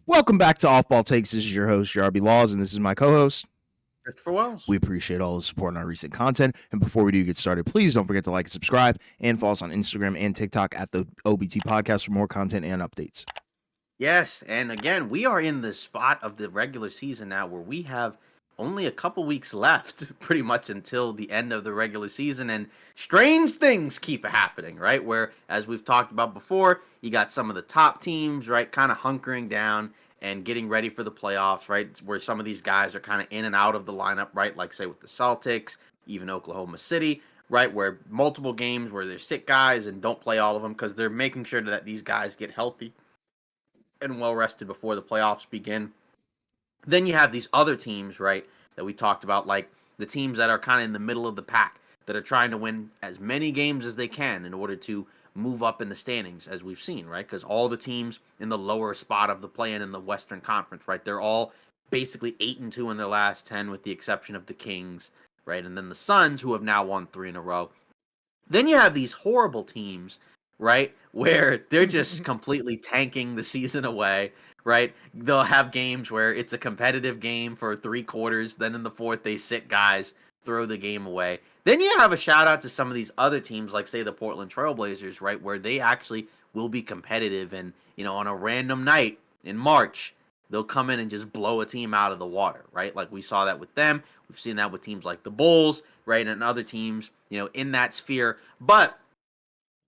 Welcome back to Off Ball Takes. This is your host, JRB Laws, and this is my co-host. Christopher Wells. We appreciate all the support on our recent content. And before we do get started, please don't forget to like and subscribe and follow us on Instagram and TikTok at the OBT Podcast for more content and updates. Yes, and again, we are in the spot of the regular season now where we have only a couple weeks left, pretty much until the end of the regular season, and strange things keep happening, right? Where, as we've talked about before, you got some of the top teams, right, kind of hunkering down and getting ready for the playoffs, right? Where some of these guys are kind of in and out of the lineup, right? Like, say, with the Celtics, even Oklahoma City, right? Where multiple games where they're sick guys and don't play all of them because they're making sure that these guys get healthy and well rested before the playoffs begin. Then you have these other teams, right, that we talked about, like the teams that are kind of in the middle of the pack that are trying to win as many games as they can in order to move up in the standings, as we've seen, right? Because all the teams in the lower spot of the play-in in the Western Conference, right, they're all basically 8-2 in their last 10, with the exception of the Kings, right, and then the Suns, who have now won 3 in a row. Then you have these horrible teams, right, where they're just completely tanking the season away, right? They'll have games where it's a competitive game for 3 quarters, then in the fourth they sit guys, throw the game away. Then you have a shout out to some of these other teams, like say the Portland Trailblazers, right, where they actually will be competitive, and on a random night in March, they'll come in and just blow a team out of the water, right? Like we saw that with them. We've seen that with teams like the Bulls, right, and other teams, in that sphere. But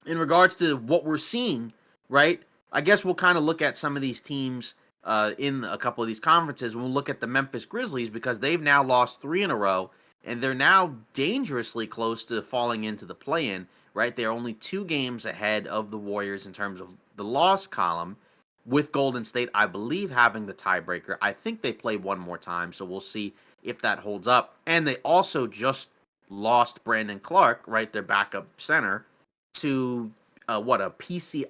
in regards to what we're seeing, right, I guess we'll kind of look at some of these teams in a couple of these conferences. We'll look at the Memphis Grizzlies because they've now lost 3 in a row, and they're now dangerously close to falling into the play-in, right? They're only 2 games ahead of the Warriors in terms of the loss column, with Golden State, I believe, having the tiebreaker. I think they play one more time, so we'll see if that holds up. And they also just lost Brandon Clark, right, their backup center, to a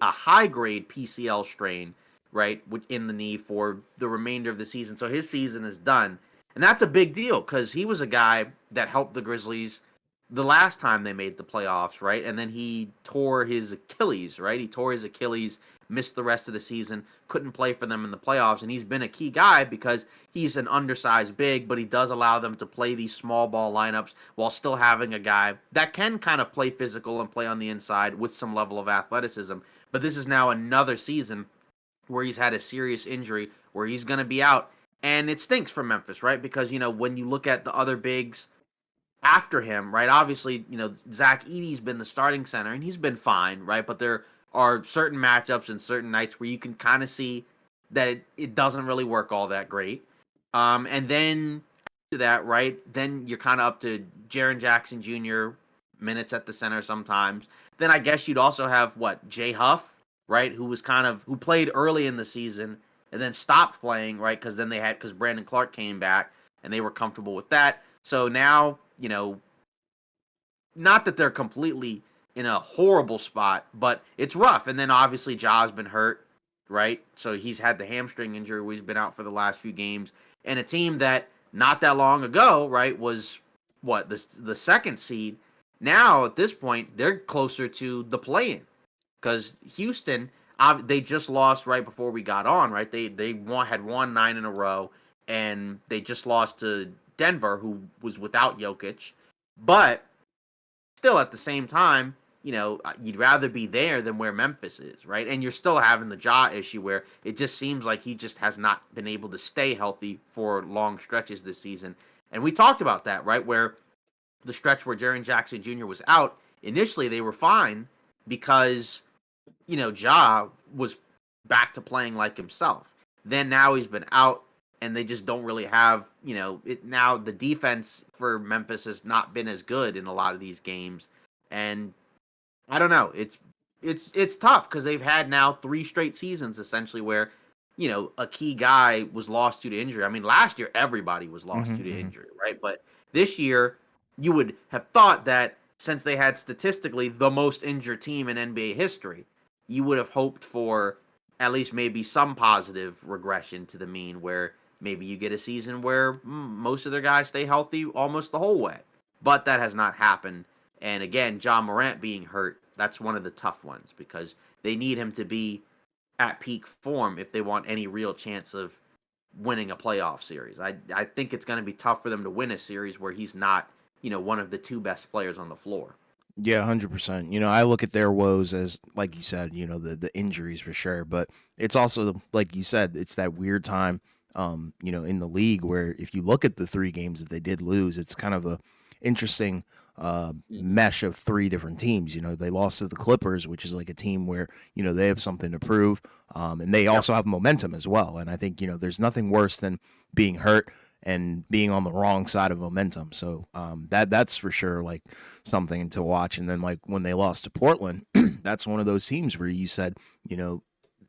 high grade PCL strain, right, in the knee for the remainder of the season. So his season is done, and that's a big deal because he was a guy that helped the Grizzlies the last time they made the playoffs, right? And then he tore his Achilles, right? He tore his Achilles, missed the rest of the season, couldn't play for them in the playoffs, and he's been a key guy because he's an undersized big, but he does allow them to play these small ball lineups while still having a guy that can kind of play physical and play on the inside with some level of athleticism. But this is now another season where he's had a serious injury, where he's going to be out, and it stinks for Memphis, right? Because, when you look at the other bigs after him, right? Obviously, Zach Edey's been the starting center, and he's been fine, right? But there are certain matchups and certain nights where you can kind of see that it doesn't really work all that great. And then after that, right, then you're kind of up to Jaren Jackson Jr. minutes at the center sometimes. Then I guess you'd also have Jay Huff, right, who played early in the season and then stopped playing, right, because Brandon Clark came back and they were comfortable with that. So now, not that they're completely in a horrible spot, but it's rough. And then obviously Ja's been hurt, right? So he's had the hamstring injury where he's been out for the last few games. And a team that not that long ago, right, was the second seed. Now at this point, they're closer to the play-in because Houston, they just lost right before we got on, right? Had won 9 in a row, and they just lost to Denver, who was without Jokic. But still, at the same time, you'd rather be there than where Memphis is, right? And you're still having the Ja issue where it just seems like he just has not been able to stay healthy for long stretches this season. And we talked about that, right? Where the stretch where Jaren Jackson Jr. was out, initially they were fine because, Ja was back to playing like himself. Then now he's been out, and they just don't really have, now the defense for Memphis has not been as good in a lot of these games. And I don't know. It's tough because they've had now 3 straight seasons essentially where, a key guy was lost due to injury. I mean, last year everybody was lost due to injury, right? But this year you would have thought that since they had statistically the most injured team in NBA history, you would have hoped for at least maybe some positive regression to the mean where maybe you get a season where most of their guys stay healthy almost the whole way. But that has not happened. And again, John Morant being hurt, that's one of the tough ones because they need him to be at peak form if they want any real chance of winning a playoff series. I think it's going to be tough for them to win a series where he's not, one of the two best players on the floor. Yeah, 100%. I look at their woes as, like you said, the injuries for sure, but it's also, like you said, it's that weird time, in the league where if you look at the 3 games that they did lose, it's kind of a interesting Mhm. mesh of 3 different teams. They lost to the Clippers, which is like a team where they have something to prove, and they Yep. also have momentum as well. And I think there's nothing worse than being hurt and being on the wrong side of momentum. So that's for sure like something to watch. And then like when they lost to Portland, that's one of those teams where you said, you know,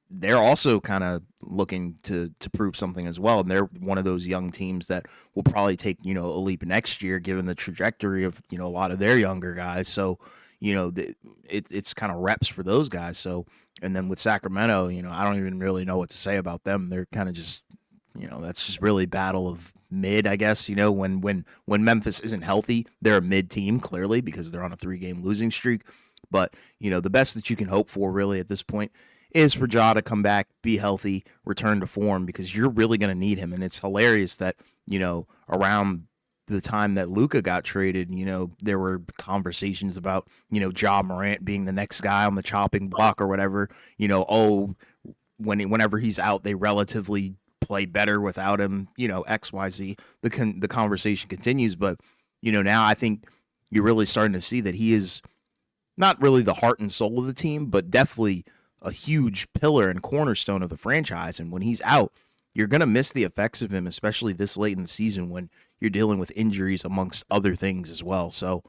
they're also kind of looking to prove something as well, and they're one of those young teams that will probably take a leap next year, given the trajectory of a lot of their younger guys. So it's kind of reps for those guys. So and then with Sacramento, I don't even really know what to say about them. They're kind of just that's just really battle of mid, I guess. When Memphis isn't healthy, they're a mid team clearly because they're on a 3 game losing streak. But the best that you can hope for really at this point is for Ja to come back, be healthy, return to form because you're really going to need him. And it's hilarious that around the time that Luka got traded, there were conversations about Ja Morant being the next guy on the chopping block or whatever. Whenever he's out, they relatively play better without him. XYZ. The conversation continues, but now I think you're really starting to see that he is not really the heart and soul of the team, but definitely a huge pillar and cornerstone of the franchise. And when he's out, you're going to miss the effects of him, especially this late in the season when you're dealing with injuries amongst other things as well. So,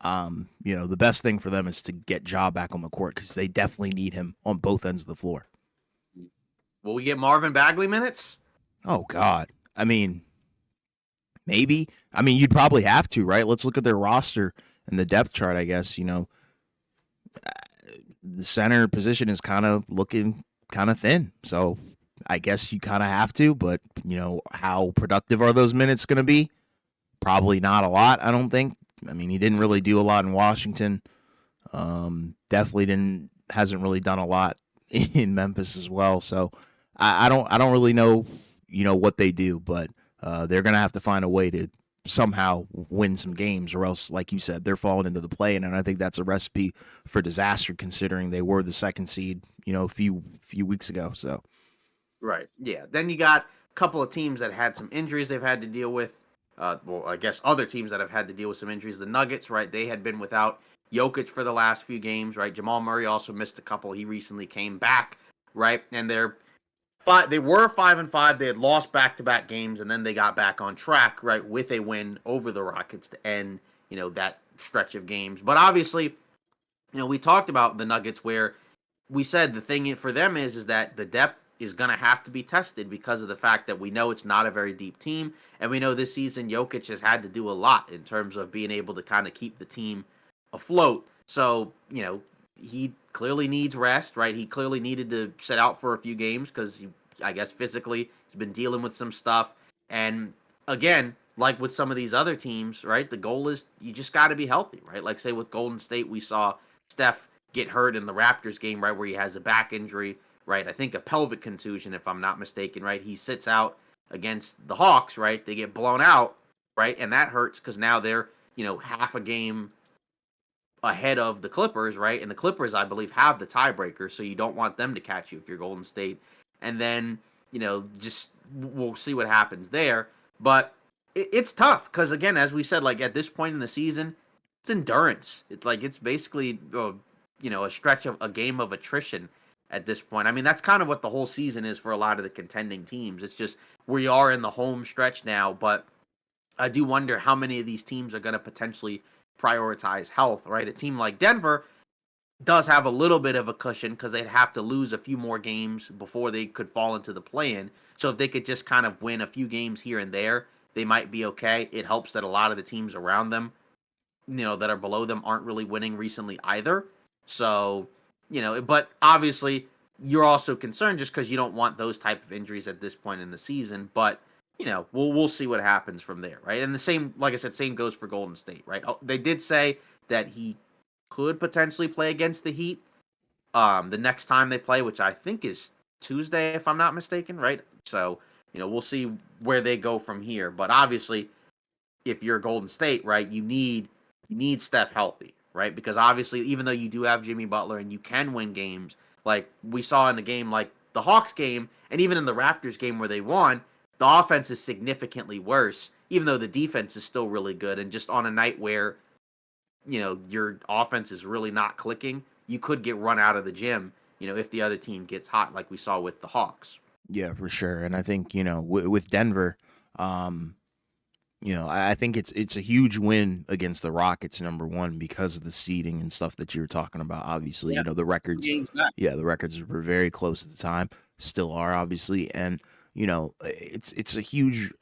the best thing for them is to get Ja back on the court because they definitely need him on both ends of the floor. Will we get Marvin Bagley minutes? Oh, God. I mean, maybe. I mean, you'd probably have to, right? Let's look at their roster and the depth chart, I guess. The center position is kind of looking kind of thin. So I guess you kind of have to, but how productive are those minutes going to be? Probably not a lot, I don't think. I mean, he didn't really do a lot in Washington. Definitely didn't hasn't really done a lot in Memphis as well. So I don't really know what they do, but they're gonna have to find a way to somehow win some games, or else, like you said, they're falling into the play, and I think that's a recipe for disaster considering they were the second seed, a few weeks ago. So Right. Yeah. Then you got a couple of teams that had some injuries they've had to deal with. Well, I guess other teams that have had to deal with some injuries. The Nuggets, right? They had been without Jokic for the last few games, right? Jamal Murray also missed a couple. He recently came back, right? And they're five. They were 5-5. They had lost back-to-back games, and then they got back on track, right, with a win over the Rockets to end, that stretch of games. But obviously, we talked about the Nuggets where we said the thing for them is that the depth is going to have to be tested because of the fact that we know it's not a very deep team, and we know this season Jokic has had to do a lot in terms of being able to kind of keep the team afloat. So he clearly needs rest, right? He clearly needed to sit out for a few games because I guess physically he's been dealing with some stuff. And again, like with some of these other teams, right? The goal is you just got to be healthy, right? Like say with Golden State, we saw Steph get hurt in the Raptors game, right, where he has a back injury, right? I think a pelvic contusion, if I'm not mistaken, right? He sits out against the Hawks, right? They get blown out, right? And that hurts because now they're, half a game ahead of the Clippers, right? And the Clippers, I believe, have the tiebreaker, so you don't want them to catch you if you're Golden State. And then, just we'll see what happens there. But it's tough because, again, as we said, like at this point in the season, it's endurance. It's like it's basically, a stretch of a game of attrition at this point. I mean, that's kind of what the whole season is for a lot of the contending teams. It's just we are in the home stretch now, but I do wonder how many of these teams are going to potentially prioritize health, right? A team like Denver does have a little bit of a cushion because they'd have to lose a few more games before they could fall into the play-in. So if they could just kind of win a few games here and there, they might be okay. It helps that a lot of the teams around them, that are below them aren't really winning recently either. So, but obviously you're also concerned just because you don't want those type of injuries at this point in the season. But we'll see what happens from there, right? And the same, like I said, same goes for Golden State, right? Oh, they did say that he could potentially play against the Heat the next time they play, which I think is Tuesday, if I'm not mistaken, right? So, we'll see where they go from here. But obviously, if you're Golden State, right, you need Steph healthy, right? Because obviously, even though you do have Jimmy Butler and you can win games, like we saw in the game, like the Hawks game, and even in the Raptors game where they won, the offense is significantly worse, even though the defense is still really good. And just on a night where your offense is really not clicking, you could get run out of the gym, if the other team gets hot, like we saw with the Hawks. Yeah, for sure. And I think with Denver, um, I think it's a huge win against the Rockets, number one, because of the seeding and stuff that you were talking about. Obviously, Yeah, the records, games back. yeah, the records were very close at the time, still are obviously, and it's a huge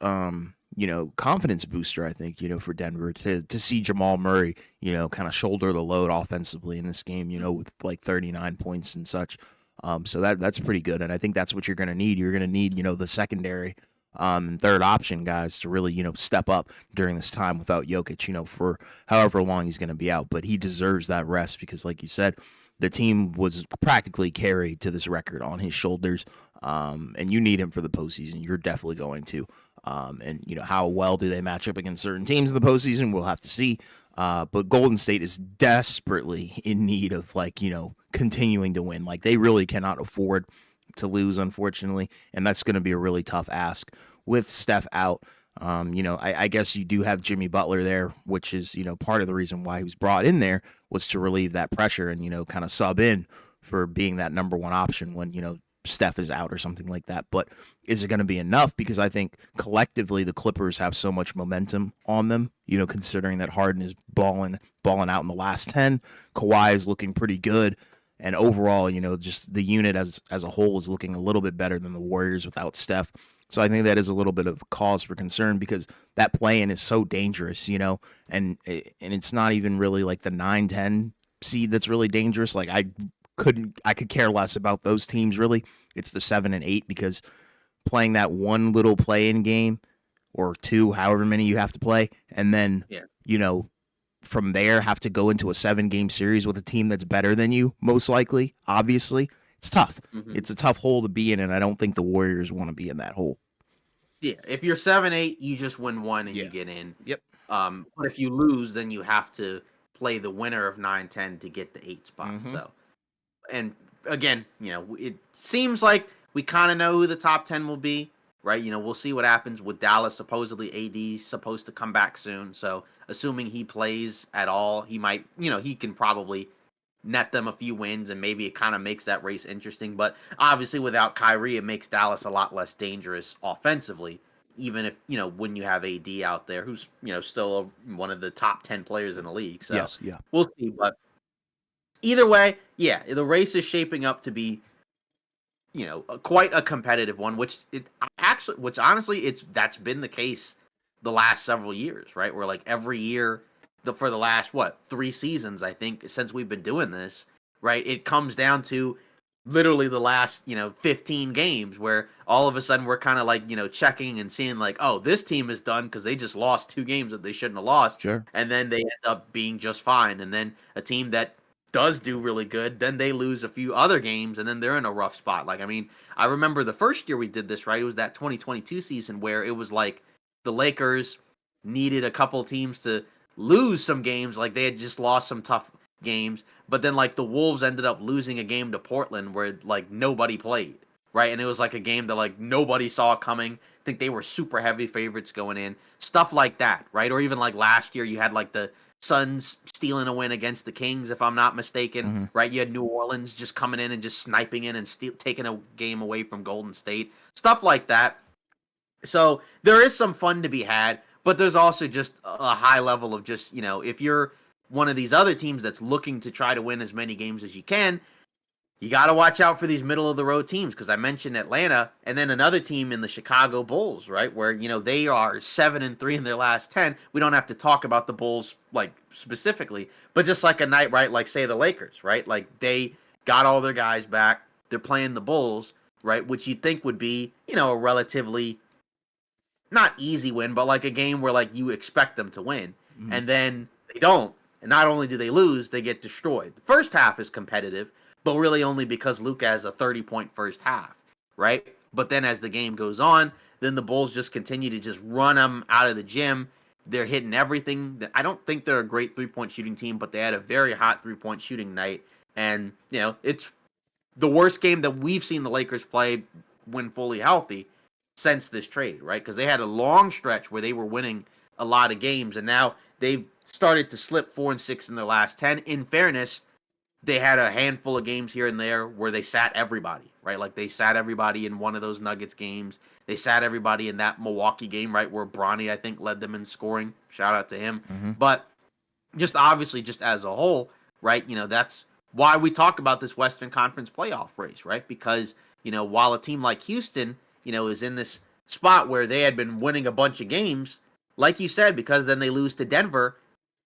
confidence booster. I think for Denver to see Jamal Murray kind of shoulder the load offensively in this game, with like 39 points and such. So that's pretty good, and I think that's what you're going to need. You're going to need the secondary and third option guys to really step up during this time without Jokic, for however long he's going to be out. But he deserves that rest because, like you said, the team was practically carried to this record on his shoulders, and you need him for the postseason. You're definitely going to. And how well do they match up against certain teams in the postseason? We'll have to see. But Golden State is desperately in need of continuing to win. Like they really cannot afford to lose, unfortunately, and that's going to be a really tough ask with Steph out. I guess you do have Jimmy Butler there, which is part of the reason why he was brought in there was to relieve that pressure and kind of sub in for being that number one option when Steph is out or something like that. But is it going to be enough? Because I think collectively the Clippers have so much momentum on them. Considering that Harden is balling out in the last 10, Kawhi is looking pretty good. And overall, just the unit as a whole is looking a little bit better than the Warriors without Steph. So I think that is a little bit of cause for concern because that play-in is so dangerous, and it's not even really like the 9-10 seed that's really dangerous. Like I could care less about those teams really. It's the 7 and 8 because playing that one little play-in game or two, however many you have to play, and then from there have to go into a 7-game series with a team that's better than you, most likely, obviously, it's tough. Mm-hmm. It's a tough hole to be in, and I don't think the Warriors want to be in that hole. Yeah, if you're 7-8, you just win one and Yeah. you get in. Yep. But if you lose, then you have to play the winner of 9-10 to get the 8 spot. Mhm. So, and again, it seems like we kind of know who the top 10 will be, right? We'll see what happens with Dallas. Supposedly, AD's supposed to come back soon. So, assuming he plays at all, he might, he can probably net them a few wins and maybe it kind of makes that race interesting. But obviously, without Kyrie, it makes Dallas a lot less dangerous offensively. Even if when you have AD out there, who's still one of the top 10 players in the league. So Yes. Yeah. we'll see. But either way, yeah, the race is shaping up to be quite a competitive one, which honestly that's been the case the last several years, right? Where like every year for the last 3 seasons, I think, since we've been doing this, right? It comes down to literally the last 15 games where all of a sudden we're kind of like checking and seeing like, oh, this team is done because they just lost 2 games that they shouldn't have lost, Sure. and then they end up being just fine, and then a team that does do really good, then they lose a few other games and then they're in a rough spot. Like, I mean, I remember the first year we did this, right? It was that 2022 season where it was like the Lakers needed a couple teams to lose some games, like they had just lost some tough games, but then like the Wolves ended up losing a game to Portland where like nobody played, right? And it was like a game that like nobody saw coming. I think they were super heavy favorites going in, stuff like that, right? Or even like last year you had like the Suns stealing a win against the Kings, if I'm not mistaken, Mm-hmm. right? You had New Orleans just coming in and just sniping in and taking a game away from Golden State, stuff like that. So there is some fun to be had, but there's also just a high level of just, if you're one of these other teams that's looking to try to win as many games as you can, you got to watch out for these middle of the road teams because I mentioned Atlanta and then another team in the Chicago Bulls, right? Where, they are 7-3 in their last 10. We don't have to talk about the Bulls like specifically, but just like a night, right? Like say the Lakers, right? Like they got all their guys back. They're playing the Bulls, right? Which you'd think would be, a relatively not easy win, but like a game where like you expect them to win. Mm-hmm. And then they don't. And not only do they lose, they get destroyed. The first half is competitive, but really only because Luka has a 30-point first half. right? But then as the game goes on, then the Bulls just continue to just run them out of the gym. They're hitting everything. I don't think they're a great 3-point shooting team, but they had a very hot 3-point shooting night. And, it's the worst game that we've seen the Lakers play when fully healthy since this trade, right? Because they had a long stretch where they were winning a lot of games, and now they've started to slip 4-6 in their last 10. In fairness, they had a handful of games here and there where they sat everybody, right? Like they sat everybody in one of those Nuggets games. They sat everybody in that Milwaukee game, right, where Bronny, I think, led them in scoring. Shout out to him. Mm-hmm. But just obviously, just as a whole, right, that's why we talk about this Western Conference playoff race, right? Because, while a team like Houston, is in this spot where they had been winning a bunch of games, like you said, because then they lose to Denver,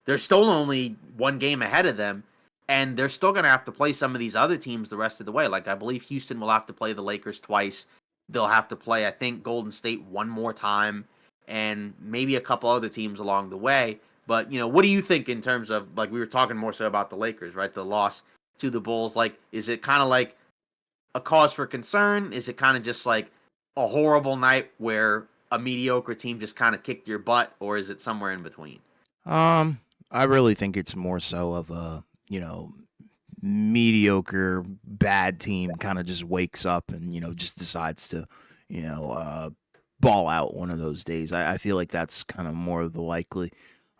they're still only one game ahead of them, and they're still going to have to play some of these other teams the rest of the way. Like, I believe Houston will have to play the Lakers twice. They'll have to play, I think, Golden State one more time, and maybe a couple other teams along the way. But, what do you think in terms of, like, we were talking more so about the Lakers, right? The loss to the Bulls. Like, is it kind of like a cause for concern? Is it kind of just like a horrible night where a mediocre team just kind of kicked your butt, or is it somewhere in between? I really think it's more so of a, mediocre bad team kind of just wakes up and, just decides to, you know, uh, ball out one of those days. I feel like that's kind of more of the likely.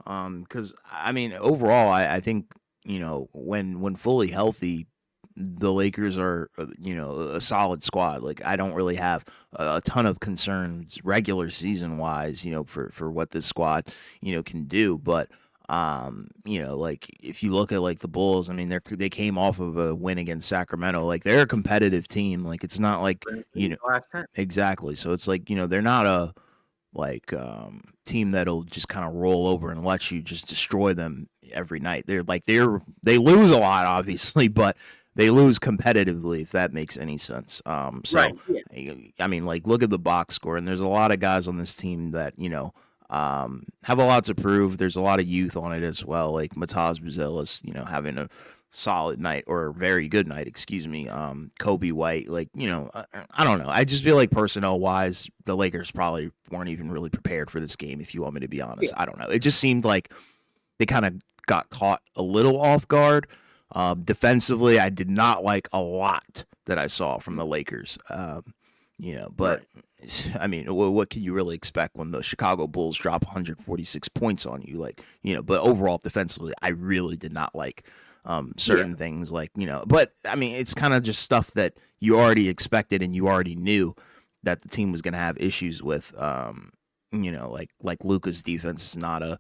Because I mean, overall, I think, when fully healthy, the Lakers are, a solid squad. Like I don't really have a ton of concerns regular season wise, for what this squad, can do. But like if you look at like the Bulls, I mean they came off of a win against Sacramento. Like they're a competitive team. Like it's not like exactly. So it's like they're not a like team that'll just kind of roll over and let you just destroy them every night. They lose a lot, obviously, but they lose competitively, if that makes any sense. So Right. Yeah. I mean, like look at the box score, and there's a lot of guys on this team that have a lot to prove. There's a lot of youth on it as well, like Mataz Buzelis, having a solid night or a very good night, excuse me. Kobe White, like I don't know. I just feel like personnel wise, the Lakers probably weren't even really prepared for this game. If you want me to be honest, Yeah. I don't know. It just seemed like they kind of got caught a little off guard. Defensively, I did not like a lot that I saw from the Lakers. But Right. I mean, what can you really expect when the Chicago Bulls drop 146 points on you? Like, but overall defensively, I really did not like Yeah. certain things. Like, but I mean, it's kind of just stuff that you already expected and you already knew that the team was going to have issues with. Like Luka's defense is not a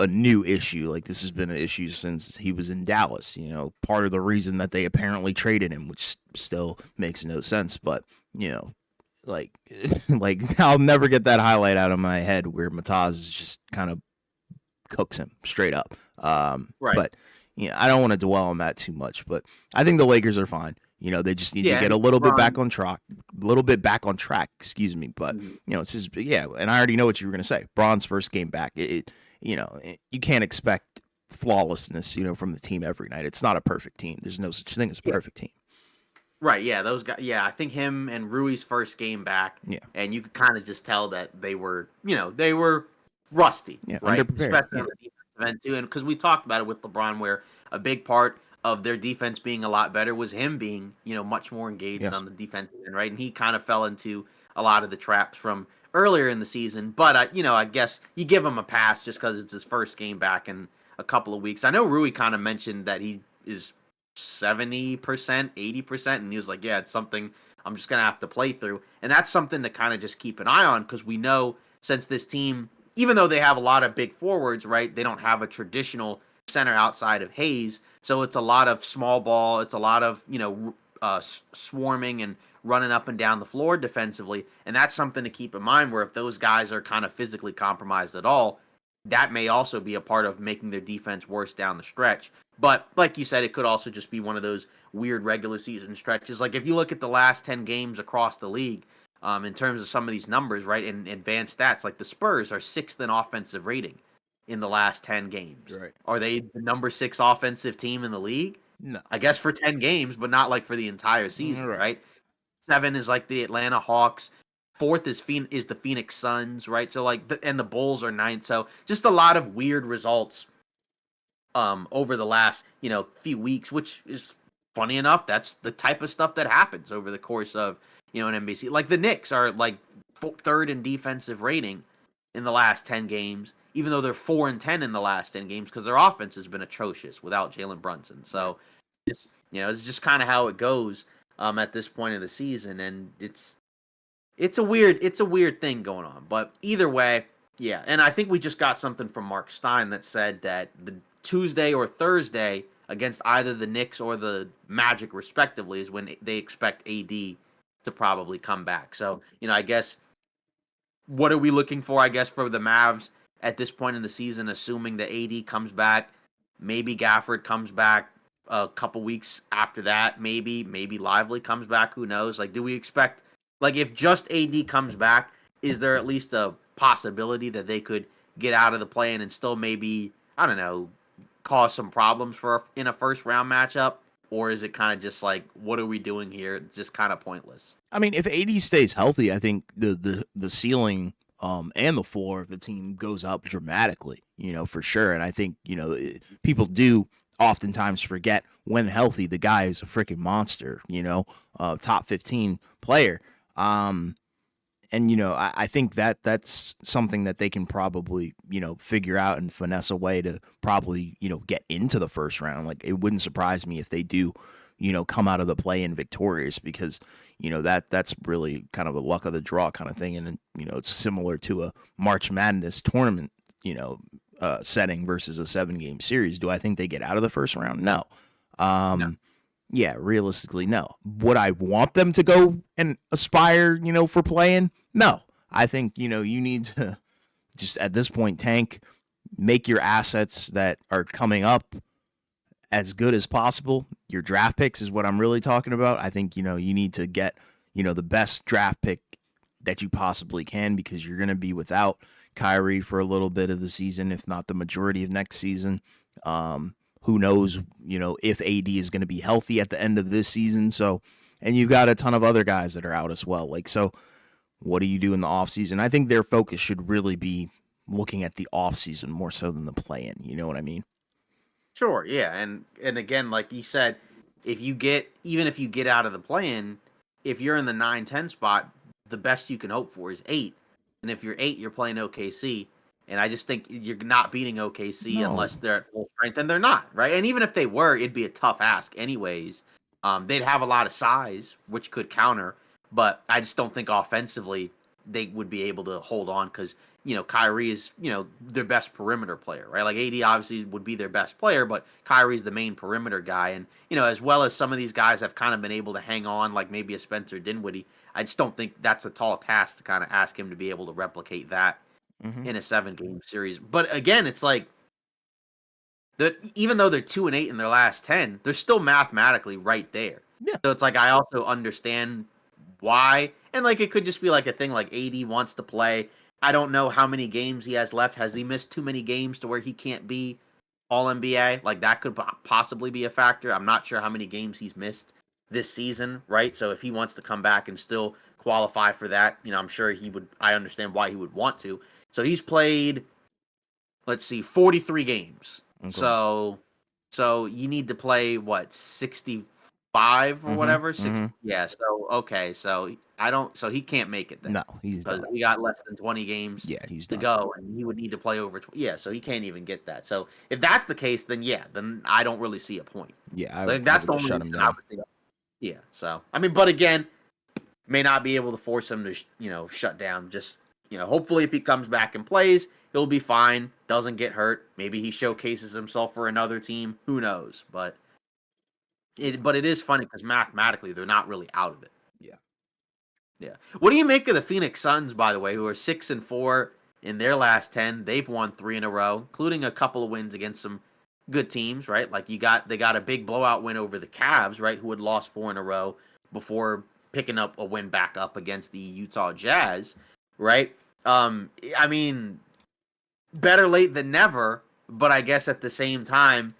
new issue. Like this has been an issue since he was in Dallas. Part of the reason that they apparently traded him, which still makes no sense, but like like I'll never get that highlight out of my head where Mataz just kind of cooks him straight up. Right. But I don't want to dwell on that too much. But I think the Lakers are fine. They just need to Yeah. get a And little bit back LeBron. on track, excuse me. But Mhm. it's just and I already know what you were gonna say. Braun's first game back. You can't expect flawlessness, from the team every night. It's not a perfect team. There's no such thing as a Yeah. perfect team. Right. Yeah. Those guys. Yeah. I think him and Rui's first game back, Yeah, and you could kind of just tell that they were rusty, yeah, right? underprepared. Especially Yeah, on the defensive end too. And because we talked about it with LeBron, where a big part of their defense being a lot better was him being, much more engaged yes, on the defensive end, right? And he kind of fell into a lot of the traps from earlier in the season. But I guess you give him a pass just because it's his first game back in a couple of weeks. I know Rui kind of mentioned that he is 70%, 80%, and he was like, yeah, it's something I'm just gonna have to play through. And that's something to kind of just keep an eye on because we know since this team, even though they have a lot of big forwards, right, they don't have a traditional center outside of Hayes. So it's a lot of small ball. It's a lot of, swarming and running up and down the floor defensively. And that's something to keep in mind where if those guys are kind of physically compromised at all, that may also be a part of making their defense worse down the stretch. But like you said, it could also just be one of those weird regular season stretches. Like if you look at the last 10 games across the league, in terms of some of these numbers, right, in advanced stats, like the Spurs are sixth in offensive rating in the last 10 games. right. Are they the number six offensive team in the league? No, I guess for 10 games, but not like for the entire season, right. right? 7 is like the Atlanta Hawks. 4th is the Phoenix Suns, right? So like and the Bulls are 9th. So just a lot of weird results over the last, few weeks, which is funny enough, that's the type of stuff that happens over the course of, an NBC. Like the Knicks are like third in defensive rating in the last 10 games, even though they're 4-10 in the last 10 games because their offense has been atrocious without Jalen Brunson. So it's just kind of how it goes at this point of the season, and it's a weird thing going on. But either way, yeah. And I think we just got something from Mark Stein that said that the Tuesday or Thursday against either the Knicks or the Magic, respectively, is when they expect AD to probably come back. So, I guess what are we looking for, I guess, for the Mavs at this point in the season, assuming that AD comes back, maybe Gafford comes back a couple weeks after that, maybe Lively comes back, who knows? Like, do we expect, like, if just AD comes back, is there at least a possibility that they could get out of the play-in and still maybe, I don't know, cause some problems in a first round matchup? Or is it kind of just like, what are we doing here? It's just kind of pointless. I mean, if AD stays healthy, I think the ceiling and the floor of the team goes up dramatically, for sure. And I think, people do oftentimes forget when healthy, the guy is a freaking monster, top 15 player. And I think that's something that they can probably figure out and finesse a way to probably get into the first round. Like it wouldn't surprise me if they do come out of the play-in victorious, because that's really kind of a luck of the draw kind of thing. And it's similar to a March Madness tournament setting versus a 7-game series. Do I think they get out of the first round? No. No. Yeah, realistically, no. Would I want them to go and aspire, for playing? No. I think, you need to just at this point tank, make your assets that are coming up as good as possible. Your draft picks is what I'm really talking about. I think, you need to get, the best draft pick that you possibly can, because you're going to be without Kyrie for a little bit of the season, if not the majority of next season. Who knows, if AD is going to be healthy at the end of this season. So, and you've got a ton of other guys that are out as well. Like, so what do you do in the offseason? I think their focus should really be looking at the offseason more so than the play-in. You know what I mean? Sure, yeah, and again, like you said, even if you get out of the play-in, if you're in the 9-10 spot, the best you can hope for is 8. And if you're 8, you're playing OKC. And I just think you're not beating OKC No. unless they're at full strength, and they're not, right? And even if they were, it'd be a tough ask anyways. They'd have a lot of size, which could counter, but I just don't think offensively they would be able to hold on because, Kyrie is, their best perimeter player, right? Like AD obviously would be their best player, but Kyrie's the main perimeter guy. And, as well as some of these guys have kind of been able to hang on, like maybe a Spencer Dinwiddie, I just don't think that's a tall task to kind of ask him to be able to replicate that Mm-hmm. in a 7-game series. But again, it's like even though they're 2-8 in their last 10, they're still mathematically right there. Yeah. So it's like I also understand why, and like it could just be like a thing like AD wants to play. I don't know how many games he has left. Has he missed too many games to where he can't be All NBA? Like that could possibly be a factor. I'm not sure how many games he's missed this season, right? So if he wants to come back and still qualify for that, I'm sure he would. I understand why he would want to. So he's played, let's see, 43 games. Okay. So you need to play what, 65 or Mm-hmm. whatever? Mm-hmm. Yeah, so okay, so he can't make it then. No, he's Because done. we got less than 20 games Yeah, he's to done. go, and he would need to play over 20. Yeah, so he can't even get that. So if that's the case, then yeah, then I don't really see a point. Yeah, Like I that's would the just only shut reason him I down. would think. Yeah, so I mean, but again, may not be able to force him to shut down. Just hopefully if he comes back and plays, he'll be fine. Doesn't get hurt. Maybe he showcases himself for another team. Who knows? But it is funny because mathematically they're not really out of it. Yeah. Yeah. What do you make of the Phoenix Suns, by the way, who are 6-4 in their last 10? They've won 3 in a row, including a couple of wins against some good teams, right? Like they got a big blowout win over the Cavs, right, who had lost 4 in a row before picking up a win back up against the Utah Jazz, right? I mean, better late than never, but I guess at the same time,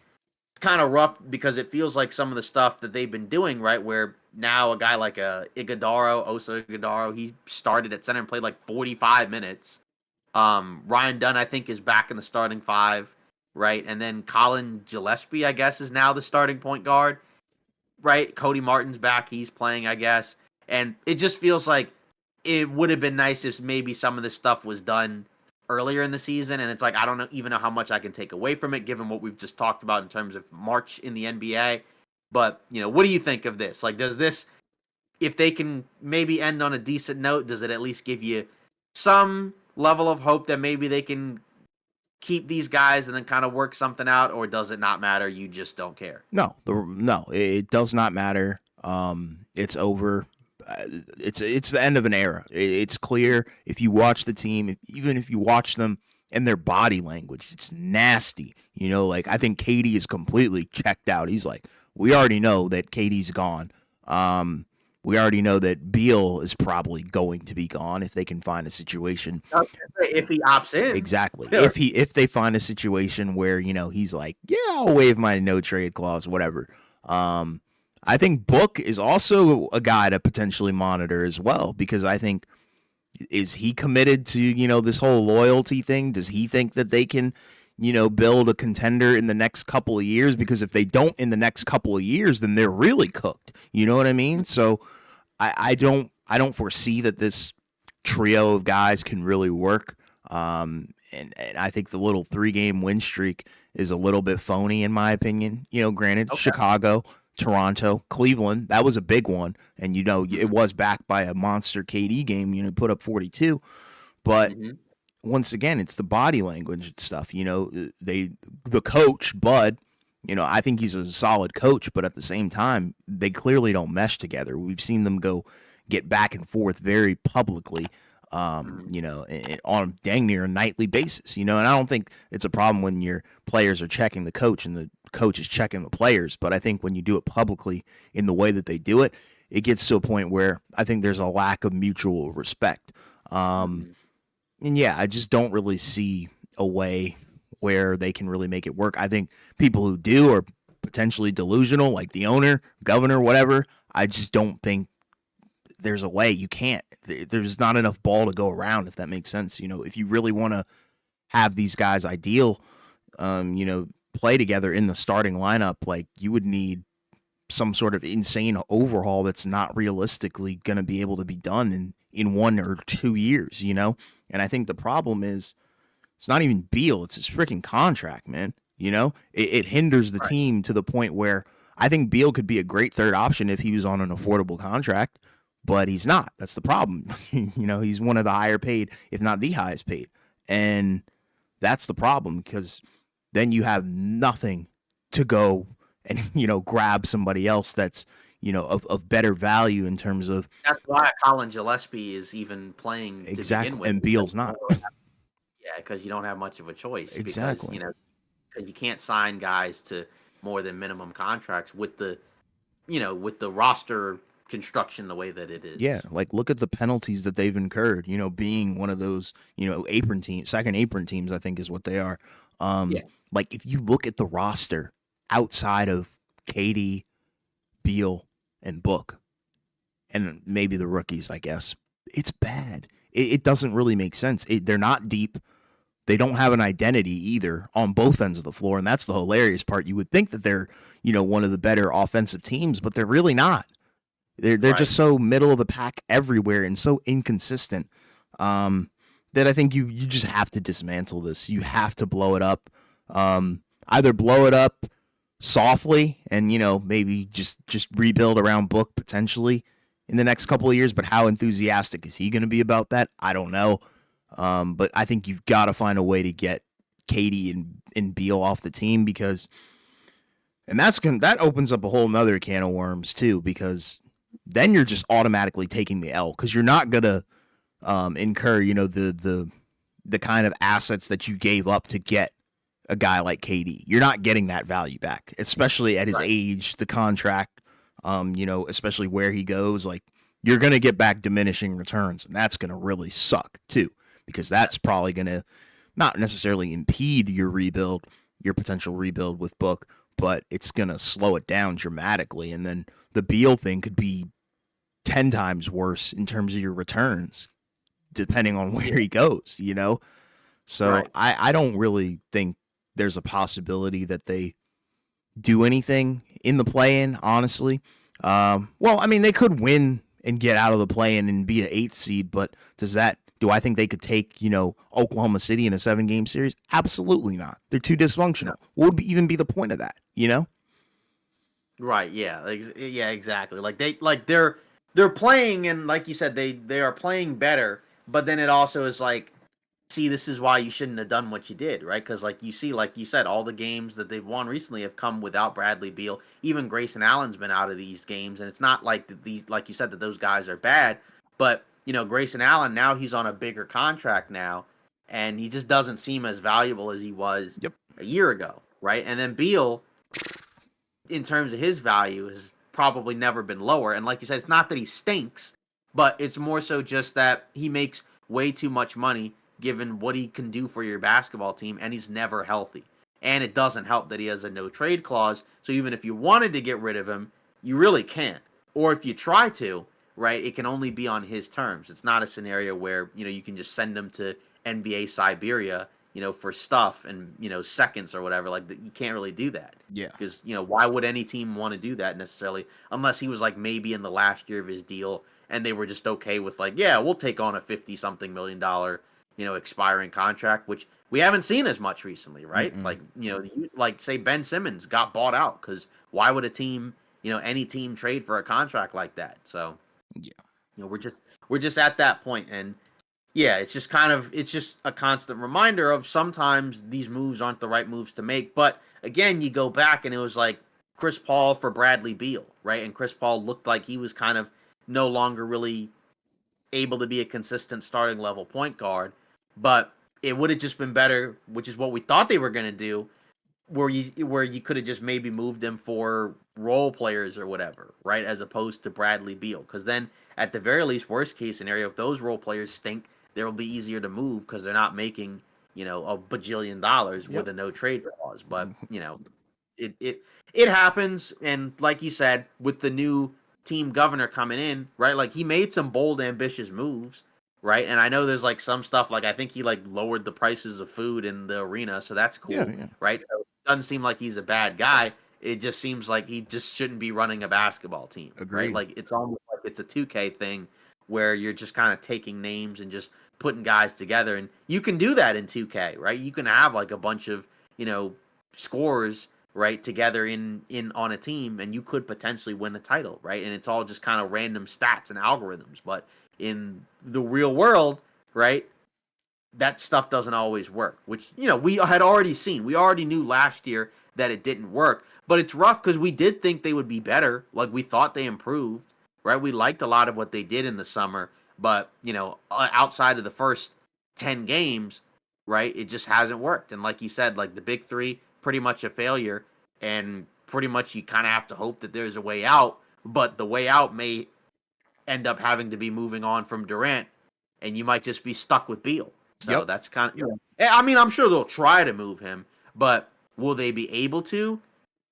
kind of rough because it feels like some of the stuff that they've been doing, right? Where now a guy like Osa Iguodaro, he started at center and played like 45 minutes. Ryan Dunn, I think, is back in the starting five, right? And then Colin Gillespie, I guess, is now the starting point guard, right? Cody Martin's back, he's playing, I guess. And it just feels like it would have been nice if maybe some of this stuff was done earlier in the season. And it's like, I don't even know how much I can take away from it, given what we've just talked about in terms of March in the NBA. But, what do you think of this? Like, does this, if they can maybe end on a decent note, does it at least give you some level of hope that maybe they can keep these guys and then kind of work something out, or does it not matter? You just don't care? No, it does not matter. It's over. It's the end of an era. It's clear if you watch the team, even if you watch them and their body language, it's nasty. Like I think KD is completely checked out. He's like, we already know that KD's gone. We already know that Beal is probably going to be gone if they can find a situation. If he opts in, exactly. If they find a situation where he's like, yeah, I'll waive my no trade clause, whatever. I think Book is also a guy to potentially monitor as well, because I think, is he committed to, this whole loyalty thing? Does he think that they can, build a contender in the next couple of years? Because if they don't in the next couple of years, then they're really cooked. You know what I mean? So I don't foresee that this trio of guys can really work. And I think the little 3-game win streak is a little bit phony in my opinion. Granted, okay. Chicago, Toronto, Cleveland, that was a big one. And, it was backed by a monster KD game, put up 42. But once again, it's the body language stuff. The coach, Bud, I think he's a solid coach, but at the same time, they clearly don't mesh together. We've seen them get back and forth very publicly, on dang near a nightly basis, and I don't think it's a problem when your players are checking the coach and the coach is checking the players. But I think when you do it publicly in the way that they do it, it gets to a point where I think there's a lack of mutual respect. And yeah, I just don't really see a way where they can really make it work. I think people who do are potentially delusional, like the owner, governor, whatever. I just don't think there's a way. You can't. There's not enough ball to go around, if that makes sense. If you really want to have these guys ideal, play together in the starting lineup, like you would need some sort of insane overhaul that's not realistically going to be able to be done in 1 or 2 years, And I think the problem is, it's not even Beal, it's his freaking contract, man. It hinders the team to the point where I think Beal could be a great third option if he was on an affordable contract, but he's not. That's the problem. He's one of the higher paid, if not the highest paid. And that's the problem, because then you have nothing to go and, grab somebody else that's, of better value in terms of. That's why Colin Gillespie is even playing exactly, to begin with. And Beal's not. Yeah, because you don't have much of a choice. Exactly. Because you can't sign guys to more than minimum contracts with the roster construction the way that it is. Yeah, like look at the penalties that they've incurred. Being one of those, apron teams, second apron teams, I think is what they are. Like if you look at the roster outside of KD, Beal, and Book, and maybe the rookies, I guess, it's bad. It doesn't really make sense. They're not deep. They don't have an identity either on both ends of the floor, and that's the hilarious part. You would think that they're, one of the better offensive teams, but they're really not. They're just so middle of the pack everywhere and so inconsistent that I think you just have to dismantle this. You have to blow it up. Either blow it up softly and, maybe just rebuild around Book potentially in the next couple of years, but how enthusiastic is he going to be about that? I don't know. But I think you've got to find a way to get KD and Beal off the team, because, and that opens up a whole nother can of worms too, because then you're just automatically taking the L, because you're not gonna incur, the kind of assets that you gave up to get a guy like KD. You're not getting that value back, especially at his age, the contract, especially where he goes. Like, you're gonna get back diminishing returns, and that's gonna really suck too, because that's probably going to not necessarily impede your potential rebuild with Book, but it's going to slow it down dramatically. And then the Beal thing could be 10 times worse in terms of your returns, depending on where he goes, you know? So Right. I don't really think there's a possibility that they do anything in the play-in, honestly. Well, I mean, they could win and get out of the play-in and be an 8th seed, but do I think they could take, Oklahoma City in a 7-game series? Absolutely not. They're too No. dysfunctional. What would even be the point of that, you know? Right. Yeah. Yeah. Exactly. They're playing, and like you said, they are playing better. But then it also is like, see, this is why you shouldn't have done what you did, right? Because like you see, like you said, all the games that they've won recently have come without Bradley Beal. Even Grayson Allen's been out of these games, and it's not like these, like you said, that those guys are bad. But Grayson Allen, now he's on a bigger contract now, and he just doesn't seem as valuable as he was Yep. a year ago, right? And then Beal, in terms of his value, has probably never been lower. And like you said, it's not that he stinks, but it's more so just that he makes way too much money given what he can do for your basketball team, and he's never healthy. And it doesn't help that he has a no trade clause. So even if you wanted to get rid of him, you really can't. Or if you try to, right, it can only be on his terms. It's not a scenario where, you can just send him to NBA Siberia, for stuff and, seconds or whatever. Like, you can't really do that. Yeah. Because, why would any team want to do that necessarily? Unless he was like maybe in the last year of his deal and they were just okay with like, yeah, we'll take on a 50 something $million, expiring contract, which we haven't seen as much recently, right? Mm-mm. Like, like say Ben Simmons got bought out because why would a team, any team trade for a contract like that? So, Yeah. we're just at that point, and yeah, it's just a constant reminder of sometimes these moves aren't the right moves to make. But again, you go back and it was like Chris Paul for Bradley Beal, right? And Chris Paul looked like he was kind of no longer really able to be a consistent starting level point guard. But it would have just been better, which is what we thought they were going to do, where you could have just maybe moved him for role players or whatever, right? As opposed to Bradley Beal, because then at the very least, worst case scenario, if those role players stink, they'll be easier to move because they're not making a bajillion dollars with Yep. a no trade clause. But it happens, and like you said, with the new team governor coming in, right? Like he made some bold, ambitious moves, right? And I know there's like some stuff, like I think he like lowered the prices of food in the arena, so that's Yeah, cool, yeah. right? So doesn't seem like he's a bad guy. It just seems like he just shouldn't be running a basketball team, right? Agreed. Like it's almost like it's a 2K thing where you're just kind of taking names and just putting guys together. And you can do that in 2K, right? You can have like a bunch of, scores right together in on a team, and you could potentially win the title, right? And it's all just kind of random stats and algorithms. But in the real world, right, that stuff doesn't always work, which we had already seen. We already knew last year that it didn't work, but it's rough because we did think they would be better. Like we thought they improved, right? We liked a lot of what they did in the summer, but outside of the first 10 games, right, it just hasn't worked. And like you said, like the big three, pretty much a failure, and pretty much you kind of have to hope that there's a way out, but the way out may end up having to be moving on from Durant, and you might just be stuck with Beal. So Yep. that's kind of, I mean, I'm sure they'll try to move him, but will they be able to?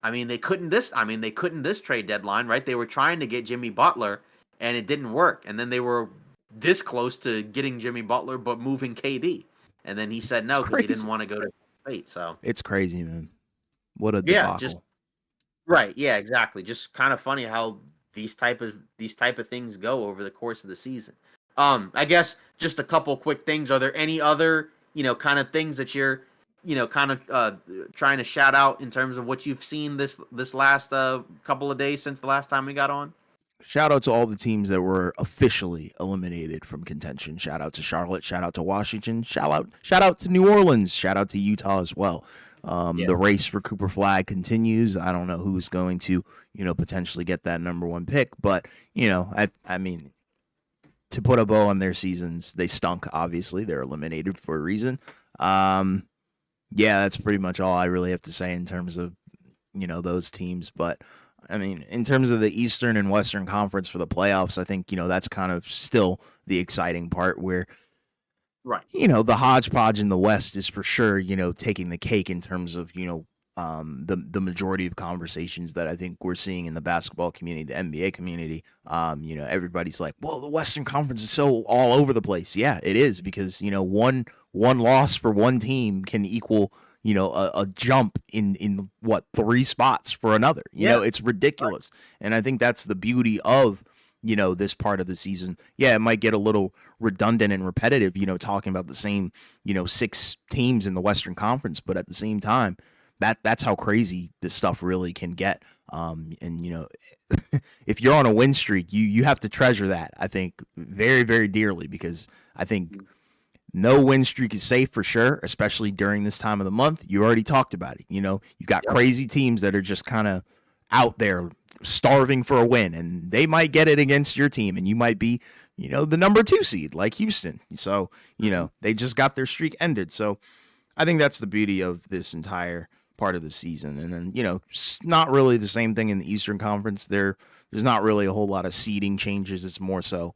I mean, they couldn't this. I mean, they couldn't this trade deadline, right? They were trying to get Jimmy Butler, and it didn't work. And then they were this close to getting Jimmy Butler, but moving KD, and then he said It's no because he didn't crazy. want to go to State. So It's crazy, man. What a yeah, just debacle. right. Yeah, exactly. Just kind of funny how these type of things go over the course of the season. I guess just a couple quick things. Are there any other, kind of things that you're, kind of trying to shout out in terms of what you've seen this last couple of days since the last time we got on? Shout out to all the teams that were officially eliminated from contention. Shout out to Charlotte. Shout out to Washington. Shout out to New Orleans. Shout out to Utah as well. Yeah. The race for Cooper Flag continues. I don't know who's going to, potentially get that number one pick, but I mean, to put a bow on their seasons, they stunk. Obviously, they're eliminated for a reason. Yeah, that's pretty much all I really have to say in terms of those teams. But I mean, in terms of the Eastern and Western Conference for the playoffs, I think that's kind of still the exciting part where Right. the hodgepodge in the West is for sure taking the cake in terms of the majority of conversations that I think we're seeing in the basketball community, the NBA community. Everybody's like, "Well, the Western Conference is so all over the place." Yeah, it is because one loss for one team can equal a jump in what 3 spots for another. Yeah. It's ridiculous, and I think that's the beauty of this part of the season. Yeah, it might get a little redundant and repetitive, talking about the same 6 teams in the Western Conference, but at the same time that's how crazy this stuff really can get. And if you're on a win streak, you have to treasure that. I think very very dearly because I think no win streak is safe for sure, especially during this time of the month. You already talked about it. You've got Yep. crazy teams that are just kind of out there starving for a win, and they might get it against your team, and you might be, the number 2 seed like Houston. So, they just got their streak ended. So I think that's the beauty of this entire part of the season. And then, it's not really the same thing in the Eastern Conference. There's not really a whole lot of seeding changes. It's more so,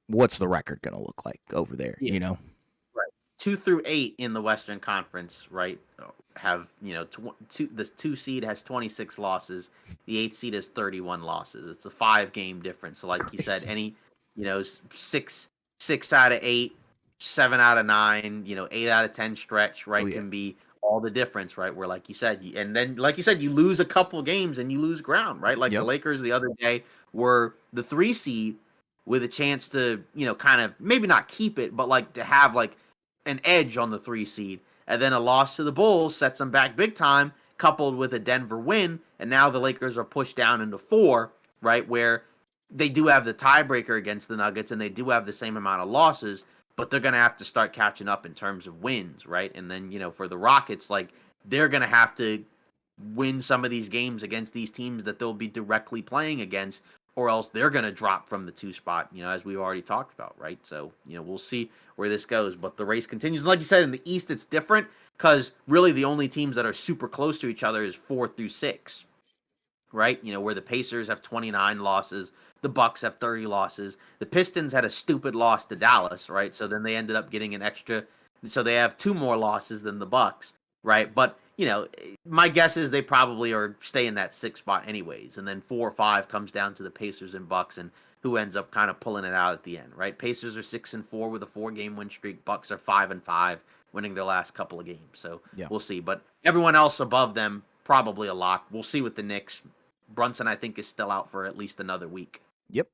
what's the record going to look like over there, Yeah. Right. 2 through 8 in the Western Conference, right? Have the 2 seed has 26 losses, the 8 seed has 31 losses. It's a 5 game difference. So, like you said, any 6 out of 8, 7 out of 9, 8 out of 10 stretch, Oh right, yeah. can be all the difference, right? Where, like you said, and then like you said, you lose a couple games and you lose ground, right? Like the Yep. Lakers the other day were the 3 seed with a chance to, kind of maybe not keep it, but like to have like an edge on the 3 seed. And then a loss to the Bulls sets them back big time, coupled with a Denver win. And now the Lakers are pushed down into 4, right? Where they do have the tiebreaker against the Nuggets and they do have the same amount of losses, but they're going to have to start catching up in terms of wins, right? And then, for the Rockets, like they're going to have to win some of these games against these teams that they'll be directly playing against, or else they're going to drop from the 2 spot, as we already talked about, right? So, we'll see where this goes, but the race continues. And like you said, in the East, it's different because really the only teams that are super close to each other is 4 through 6, right? Where the Pacers have 29 losses, the Bucks have 30 losses. The Pistons had a stupid loss to Dallas, right? So then they ended up getting an extra, so they have 2 more losses than the Bucks, right? But my guess is they probably are stay in that 6 spot anyways, and then 4 or 5 comes down to the Pacers and Bucks, and who ends up kind of pulling it out at the end, right? Pacers are 6-4 with a 4 game win streak. Bucks are 5-5, winning their last couple of games. So Yeah. we'll see, but everyone else above them probably a lock. We'll see with the Knicks. Brunson, I think, is still out for at least another week. Yep.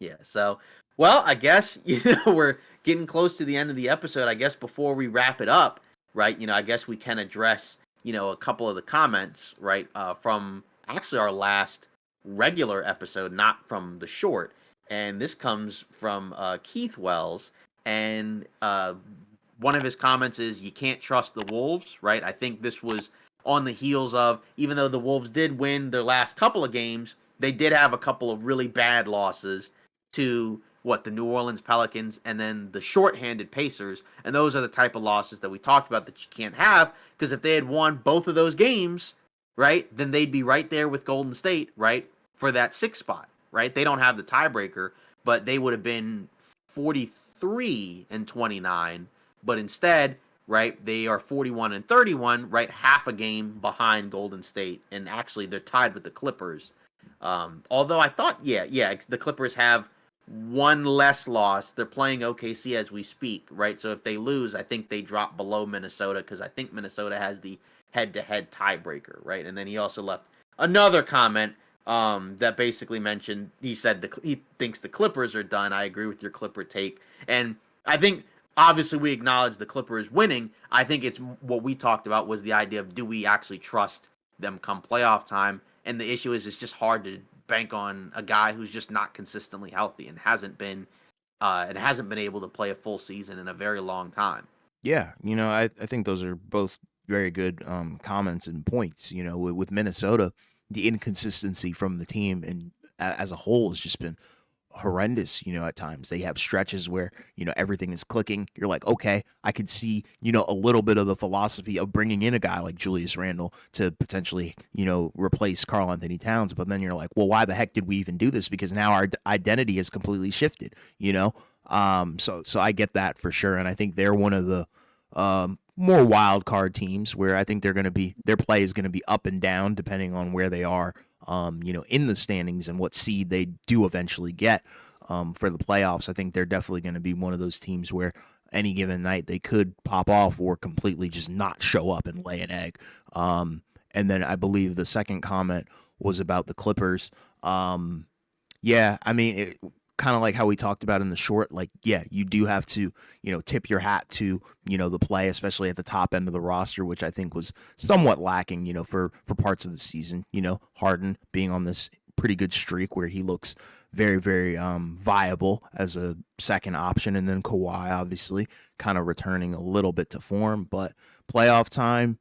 Yeah. So, well, I guess we're getting close to the end of the episode. I guess before we wrap it up, right? I guess we can address a couple of the comments, right, from actually our last regular episode, not from the short. And this comes from Keith Wells, and one of his comments is, "You can't trust the Wolves," right? I think this was on the heels of, even though the Wolves did win their last couple of games, they did have a couple of really bad losses to the New Orleans Pelicans and then the shorthanded Pacers. And those are the type of losses that we talked about that you can't have, because if they had won both of those games, right, then they'd be right there with Golden State, right, for that 6 spot, right? They don't have the tiebreaker, but they would have been 43-29, but instead, right, they are 41-31, right, half a game behind Golden State, and actually they're tied with the Clippers. Although I thought, yeah, the Clippers have one less loss. They're playing OKC as we speak, right? So if they lose, I think they drop below Minnesota, because I think Minnesota has the head-to-head tiebreaker, right? And then he also left another comment that basically mentioned, he said he thinks the Clippers are done. I agree with your Clipper take. And I think, obviously, we acknowledge the Clippers winning. I think it's what we talked about was the idea of, do we actually trust them come playoff time? And the issue is, it's just hard to bank on a guy who's just not consistently healthy and hasn't been able to play a full season in a very long time. Yeah, I think those are both very good comments and points. With Minnesota, the inconsistency from the team and as a whole has just been horrendous. At times they have stretches where everything is clicking. You're like, okay, I could see a little bit of the philosophy of bringing in a guy like Julius Randle to potentially replace Karl Anthony Towns, but then you're like, well, why the heck did we even do this? Because now our identity has completely shifted. So I get that for sure, and I think they're one of the more wild card teams where I think their play is going to be up and down depending on where they are, in the standings and what seed they do eventually get for the playoffs. I think they're definitely going to be one of those teams where any given night they could pop off or completely just not show up and lay an egg. And then I believe the second comment was about the Clippers. Yeah, I mean, kind of like how we talked about in the short, like, yeah, you do have to, tip your hat to, the play, especially at the top end of the roster, which I think was somewhat lacking, for parts of the season. Harden being on this pretty good streak where he looks very, very viable as a second option. And then Kawhi, obviously, kind of returning a little bit to form. But playoff time,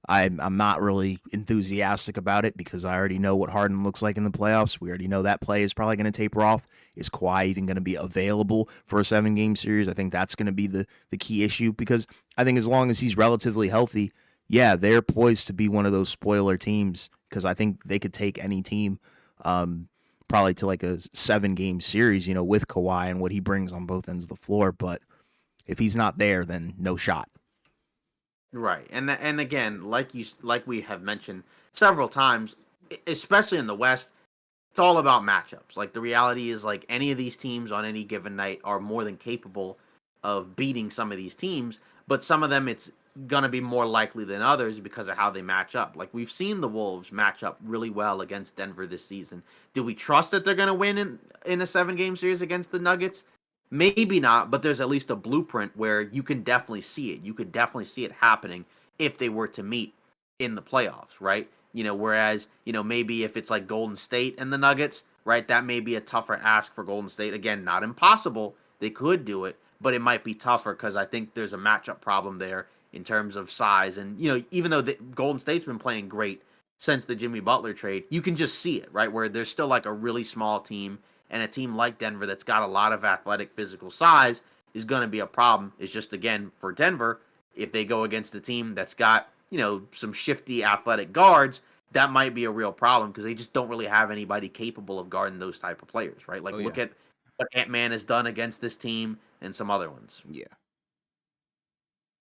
I'm not really enthusiastic about it because I already know what Harden looks like in the playoffs. We already know that play is probably going to taper off. Is Kawhi even going to be available for a 7-game series? I think that's going to be the key issue because I think as long as he's relatively healthy, yeah, they're poised to be one of those spoiler teams because I think they could take any team probably to like a 7-game series, with Kawhi and what he brings on both ends of the floor. But if he's not there, then no shot. Right, and again, like we have mentioned several times, especially in the West, it's all about matchups. Like the reality is, like any of these teams on any given night are more than capable of beating some of these teams, but some of them it's gonna be more likely than others because of how they match up. Like we've seen the Wolves match up really well against Denver this season. Do we trust that they're gonna win in a 7-game series against the Nuggets? Maybe not, but there's at least a blueprint where you can definitely see it. You could definitely see it happening if they were to meet in the playoffs, right? Whereas, maybe if it's like Golden State and the Nuggets, right, that may be a tougher ask for Golden State. Again, not impossible. They could do it, but it might be tougher because I think there's a matchup problem there in terms of size. And, even though Golden State's been playing great since the Jimmy Butler trade, you can just see it, right? Where there's still like a really small team and a team like Denver that's got a lot of athletic physical size is going to be a problem. It's just, again, for Denver, if they go against a team that's got, some shifty athletic guards, that might be a real problem because they just don't really have anybody capable of guarding those type of players, right? Like Oh look yeah, at what Ant-Man has done against this team and some other ones. yeah.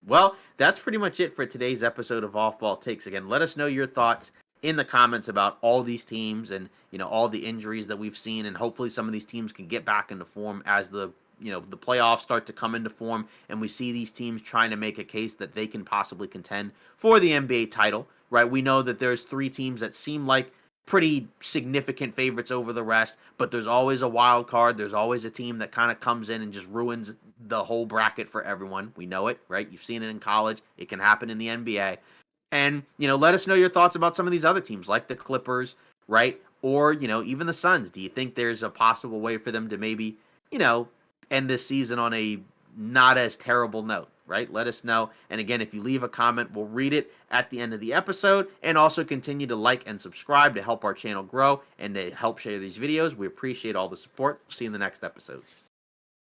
Well, that's pretty much it for today's episode of Off Ball Takes. Again, let us know your thoughts in the comments about all these teams and all the injuries that we've seen, and hopefully some of these teams can get back into form as the playoffs start to come into form, and we see these teams trying to make a case that they can possibly contend for the NBA title. Right? We know that there's 3 teams that seem like pretty significant favorites over the rest, but there's always a wild card. There's always a team that kind of comes in and just ruins the whole bracket for everyone. We know it, right? You've seen it in college. It can happen in the NBA. And, let us know your thoughts about some of these other teams like the Clippers, right? Or, even the Suns. Do you think there's a possible way for them to maybe, end this season on a not as terrible note, right? Let us know. And again, if you leave a comment, we'll read it at the end of the episode. And also continue to like and subscribe to help our channel grow and to help share these videos. We appreciate all the support. See you in the next episode.